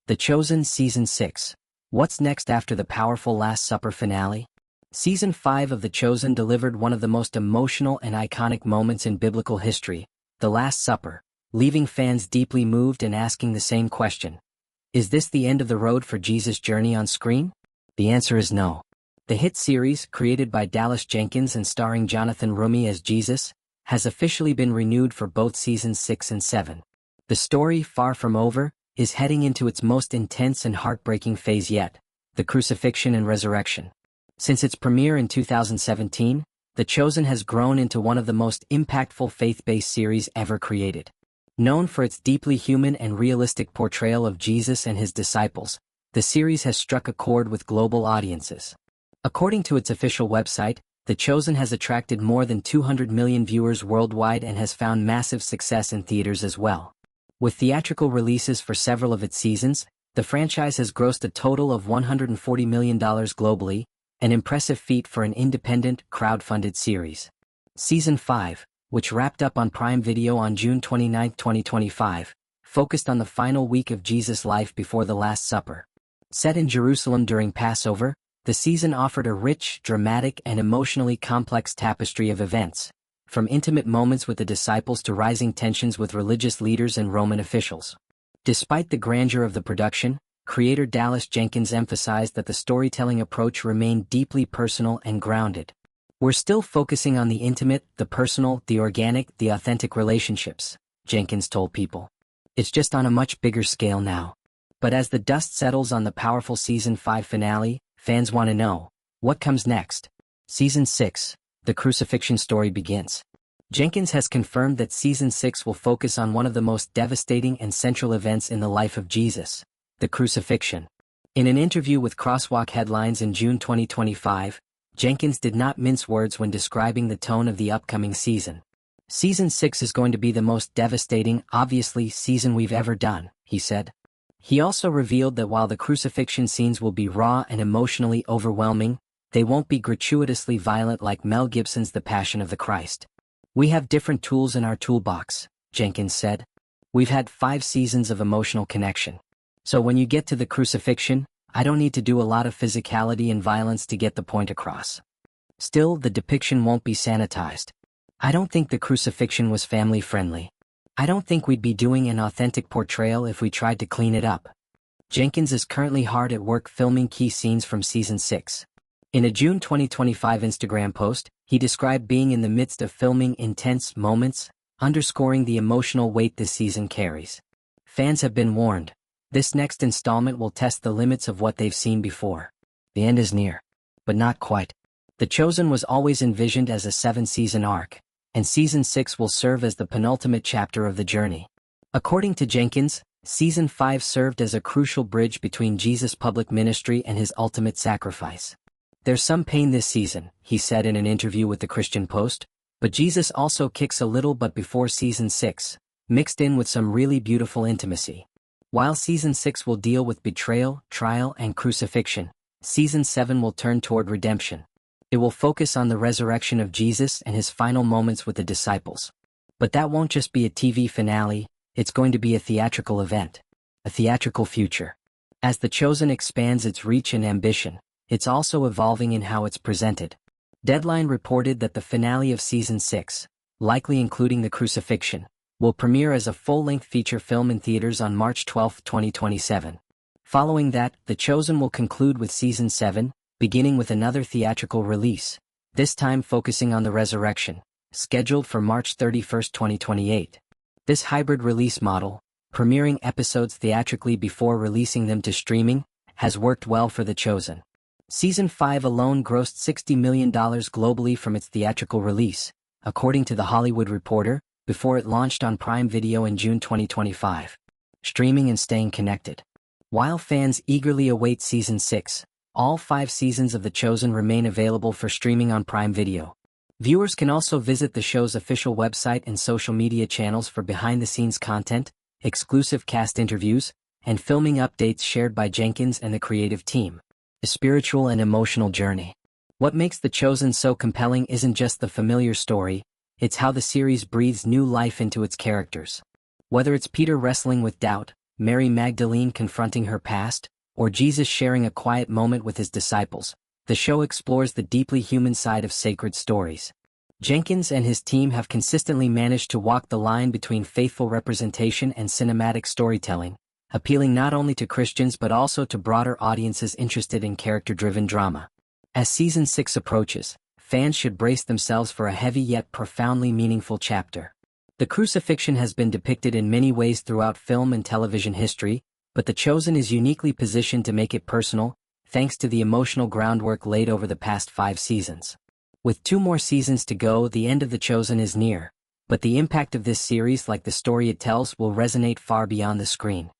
The Chosen Season 6. What's next after the powerful Last Supper finale? Season 5 of The Chosen delivered one of the most emotional and iconic moments in biblical history, the Last Supper, leaving fans deeply moved and asking the same question. Is this the end of the road for Jesus' journey on screen? The answer is no. The hit series, created by Dallas Jenkins and starring Jonathan Roumie as Jesus, has officially been renewed for both seasons 6 and 7. The story, far from over, is heading into its most intense and heartbreaking phase yet, the crucifixion and resurrection. Since its premiere in 2017, The Chosen has grown into one of the most impactful faith-based series ever created. Known for its deeply human and realistic portrayal of Jesus and his disciples, the series has struck a chord with global audiences. According to its official website, The Chosen has attracted more than 200 million viewers worldwide and has found massive success in theaters as well. With theatrical releases for several of its seasons, the franchise has grossed a total of $140 million globally, an impressive feat for an independent, crowd-funded series. Season 5, which wrapped up on Prime Video on June 29, 2025, focused on the final week of Jesus' life before the Last Supper. Set in Jerusalem during Passover, the season offered a rich, dramatic, and emotionally complex tapestry of events, from intimate moments with the disciples to rising tensions with religious leaders and Roman officials. Despite the grandeur of the production, creator Dallas Jenkins emphasized that the storytelling approach remained deeply personal and grounded. We're still focusing on the intimate, the personal, the organic, the authentic relationships, Jenkins told People. It's just on a much bigger scale now. But as the dust settles on the powerful Season 5 finale, fans want to know, what comes next? Season 6, the crucifixion story begins. Jenkins has confirmed that Season 6 will focus on one of the most devastating and central events in the life of Jesus, the crucifixion. In an interview with Crosswalk Headlines in June 2025, Jenkins did not mince words when describing the tone of the upcoming season. Season 6 is going to be the most devastating, obviously, season we've ever done, he said. He also revealed that while the crucifixion scenes will be raw and emotionally overwhelming, they won't be gratuitously violent like Mel Gibson's The Passion of the Christ. We have different tools in our toolbox, Jenkins said. We've had 5 seasons of emotional connection. So when you get to the crucifixion, I don't need to do a lot of physicality and violence to get the point across. Still, the depiction won't be sanitized. I don't think the crucifixion was family-friendly. I don't think we'd be doing an authentic portrayal if we tried to clean it up. Jenkins is currently hard at work filming key scenes from Season 6. In a June 2025 Instagram post, he described being in the midst of filming intense moments, underscoring the emotional weight this season carries. Fans have been warned. This next installment will test the limits of what they've seen before. The end is near. But not quite. The Chosen was always envisioned as a 7-season arc, and Season 6 will serve as the penultimate chapter of the journey. According to Jenkins, Season 5 served as a crucial bridge between Jesus' public ministry and his ultimate sacrifice. There's some pain this season, he said in an interview with the Christian Post, but Jesus also kicks a little but before Season 6, mixed in with some really beautiful intimacy. While Season 6 will deal with betrayal, trial, and crucifixion, Season 7 will turn toward redemption. It will focus on the resurrection of Jesus and his final moments with the disciples. But that won't just be a TV finale, it's going to be a theatrical event. A theatrical future. As The Chosen expands its reach and ambition, it's also evolving in how it's presented. Deadline reported that the finale of Season 6, likely including the crucifixion, will premiere as a full-length feature film in theaters on March 12, 2027. Following that, The Chosen will conclude with Season 7, beginning with another theatrical release, this time focusing on the resurrection, scheduled for March 31, 2028. This hybrid release model, premiering episodes theatrically before releasing them to streaming, has worked well for The Chosen. Season 5 alone grossed $60 million globally from its theatrical release, according to The Hollywood Reporter, before it launched on Prime Video in June 2025. Streaming and staying connected. While fans eagerly await Season 6, all 5 seasons of The Chosen remain available for streaming on Prime Video. Viewers can also visit the show's official website and social media channels for behind-the-scenes content, exclusive cast interviews, and filming updates shared by Jenkins and the creative team. A spiritual and emotional journey. What makes The Chosen so compelling isn't just the familiar story, it's how the series breathes new life into its characters. Whether it's Peter wrestling with doubt, Mary Magdalene confronting her past, or Jesus sharing a quiet moment with his disciples, the show explores the deeply human side of sacred stories. Jenkins and his team have consistently managed to walk the line between faithful representation and cinematic storytelling, appealing not only to Christians but also to broader audiences interested in character-driven drama. As Season 6 approaches, fans should brace themselves for a heavy yet profoundly meaningful chapter. The crucifixion has been depicted in many ways throughout film and television history, but The Chosen is uniquely positioned to make it personal, thanks to the emotional groundwork laid over the past 5 seasons. With 2 more seasons to go, the end of The Chosen is near, but the impact of this series, like the story it tells, will resonate far beyond the screen.